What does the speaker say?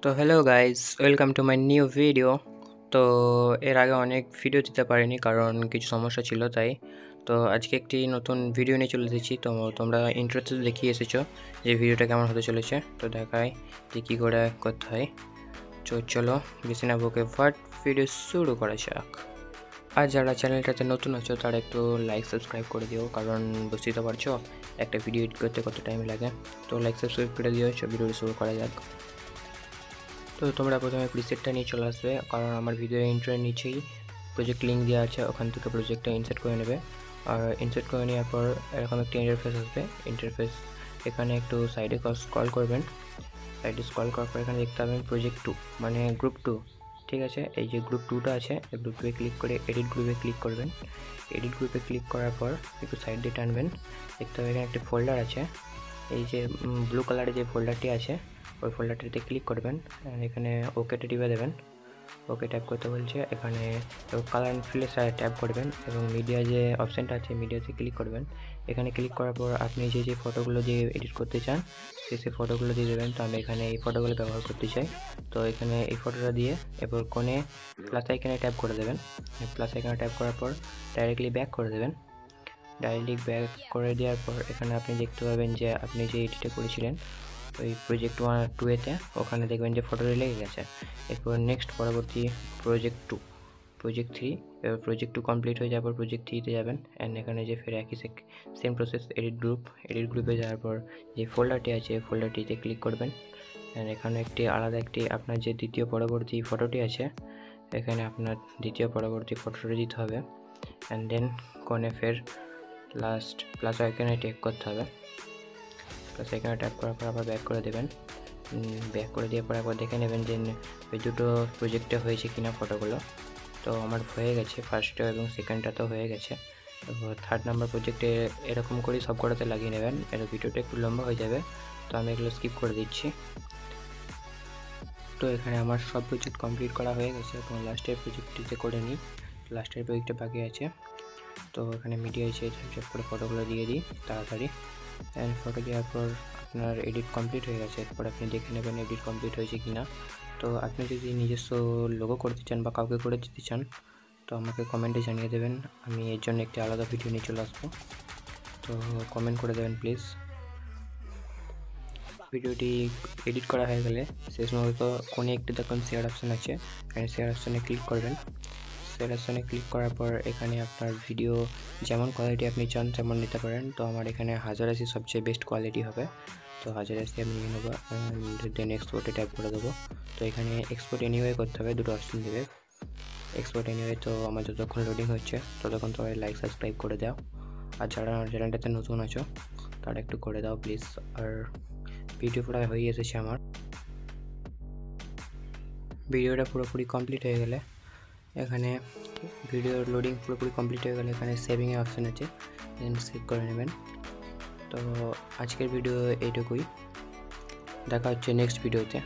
তো hello guys, welcome to my new video. তো এর আগে অনেক ভিডিও দিতে পারিনি কারণ কিছু সমস্যা ছিল, তাই তো আজকে একটি নতুন ভিডিও নিয়ে চলে এসেছি। তো তোমরা ইন্ট্রোতে দেখিয়ে এসেছো যে ভিডিওটা কেমন হতে চলেছে, তো দেখাই যে কী করে করতে হয়। তো চলো বেশি না বকে ফাট ভিডিও শুরু করা যাক। আর যারা চ্যানেলটাতে নতুন আছো তারা একটু লাইক সাবস্ক্রাইব করে দিও, কারণ বুঝতেই তো পারছো একটা ভিডিও এডিট করতে কত টাইম লাগে। তো লাইক সাবস্ক্রাইব করে দিও, ভিডিওটি শুরু করা যাক। তো তোমরা প্রথমে প্রিসেটটা নিয়ে চলে আসবে, কারণ আমার ভিডিও ইন্ট্রোর নিচেই প্রজেক্ট লিঙ্ক দেওয়া আছে, ওখান থেকে প্রজেক্টটা ইনসার্ট করে নেবে। আর ইনসার্ট করে নেওয়ার পর এরকম একটা ইন্টারফেস আসবে। ইন্টারফেস এখানে একটু সাইডে স্ক্রল করবেন, সাইডে স্ক্রল করার পর এখানে দেখতে পাবেন প্রজেক্ট 2 মানে গ্রুপ 2। ঠিক আছে, এই যে গ্রুপ 2টা আছে, এই গ্রুপ 2-এ ক্লিক করে এডিট গ্রুপে ক্লিক করবেন। এডিট গ্রুপে ক্লিক করার পর একটু সাইড দিয়ে টানবেন, দেখতে পাবেন এখানে একটা ফোল্ডার আছে। এই যে ব্লু কালারের যে ফোল্ডারটি আছে ওই ফোল্ডারটিতে ক্লিক করবেন, এখানে ওকেতে টিপে দেবেন। ওকে ট্যাপ করতে বলছে, এখানে কালার অ্যান্ড ফিলে ট্যাপ করবেন এবং মিডিয়া যে অপশানটা আছে মিডিয়াতে ক্লিক করবেন। এখানে ক্লিক করার পর আপনি যে ফটোগুলো দিয়ে এডিট করতে চান সেই ফটোগুলো দিয়ে দেবেন। তো আমি এখানে এই ফটোগুলো ব্যবহার করতে চাই, তো এখানে এই ফটোটা দিয়ে এরপর কোণে প্লাস আইকনে ট্যাপ করে দেবেন। প্লাস আইকনে ট্যাপ করার পর ডাইরেক্টলি ব্যাক করে দেবেন। ডাইরেক্টলি ব্যাক করে দেওয়ার পর এখানে আপনি দেখতে পাবেন যে আপনি যে এডিটটা করেছিলেন ওই প্রজেক্ট 1-2-এতে ওখানে দেখবেন যে ফটোটা লেগে গেছে। এরপর নেক্সট পরবর্তী প্রজেক্ট 2, প্রজেক্ট 3, এবার প্রজেক্ট 2 কমপ্লিট হয়ে যাওয়ার পর প্রজেক্ট 3-তে যাবেন। অ্যান্ড এখানে যে ফের একই সেম প্রসেস এডিট গ্রুপে যাওয়ার পর যে ফোল্ডারটি আছে ফোল্ডারটিতে ক্লিক করবেন। অ্যান্ড এখানে আলাদা একটি আপনার যে দ্বিতীয় পরবর্তী ফটোটি আছে এখানে আপনার দ্বিতীয় পরবর্তী ফটোটি দিতে হবে। অ্যান্ড দেন কোণে ফের লাস্ট প্লাস আইকনে ট্যাপ করতে হবে। প্লাস আইকনে ট্যাপ করার পর আবার ব্যাক করে দেবেন। ব্যাক করে দেওয়ার পর একবার দেখে নেবেন যে ওই দুটো প্রজেক্টে হয়েছে কিনা ফটোগুলো। তো আমার হয়ে গেছে, ফার্স্টটা এবং সেকেন্ডটা তো হয়ে গেছে। থার্ড নাম্বার প্রজেক্টে এরকম করেই সব কটাতে লাগিয়ে নেবেন, এর ভিডিওটা একটু লম্বা হয়ে যাবে, তো আমি এগুলো স্কিপ করে দিচ্ছি। তো এখানে আমার সব প্রজেক্ট কমপ্লিট করা হয়ে গেছে এবং লাস্টের প্রজেক্টটিতে করে নিই। লাস্টের প্রজেক্টটা বাকি আছে, তো এখানে মিডিয়া এসে ঝপঝপ করে ফটোগুলো দিয়ে দিই তাড়াতাড়ি। অ্যান্ড ফটো দেওয়ার পর আপনার এডিট কমপ্লিট হয়ে গেছে। এরপর আপনি দেখে নেবেন এডিট কমপ্লিট হয়েছে কি না। তো আপনি যদি নিজস্ব লোগো করতে চান বা কাউকে করে দিতে চান তো আমাকে কমেন্টে জানিয়ে দেবেন, আমি এর জন্য একটি আলাদা ভিডিও নিয়ে চলে আসবো। তো কমেন্ট করে দেবেন প্লিজ। ভিডিওটি এডিট করা হয়ে গেলে শেষ মুহূর্ত কোণে একটি দেখুন শেয়ার অপশান আছে, এখানে শেয়ার অপশানে ক্লিক করবেন। শেয়ার অপশানে ক্লিক করার পর এখানে আপনার ভিডিও যেমন কোয়ালিটি আপনি চান তেমন নিতে পারেন। তো আমার এখানে 1080 সবচেয়ে বেস্ট কোয়ালিটি হবে, তো 1080 আমি নিয়ে নেবো। দেন এক্সপোর্টে ট্যাপ করে দেবো। তো এখানে এক্সপোর্ট এনিওয়ে করতে হবে, দুটো অপশান দেবে এক্সপোর্ট এনিওয়ে। তো আমার যতক্ষণ লোডিং হচ্ছে ততক্ষণ সবাই লাইক সাবস্ক্রাইব করে দাও, আর যারা আমার চ্যানেলটাতে নতুন আছো তারা একটু করে দাও প্লিজ। আর ভিডিও প্রায় হয়ে এসেছে আমার, ভিডিওটা পুরোপুরি কমপ্লিট হয়ে গেলে এখানে ভিডিও লোডিং পুরোপুরি কমপ্লিট হয়ে গেলে এখানে সেভিংয়ের অপশান আছে, দেন সেভ করে নেবেন। তো আজকের ভিডিও এইটুকুই, দেখা হচ্ছে নেক্সট ভিডিওতে।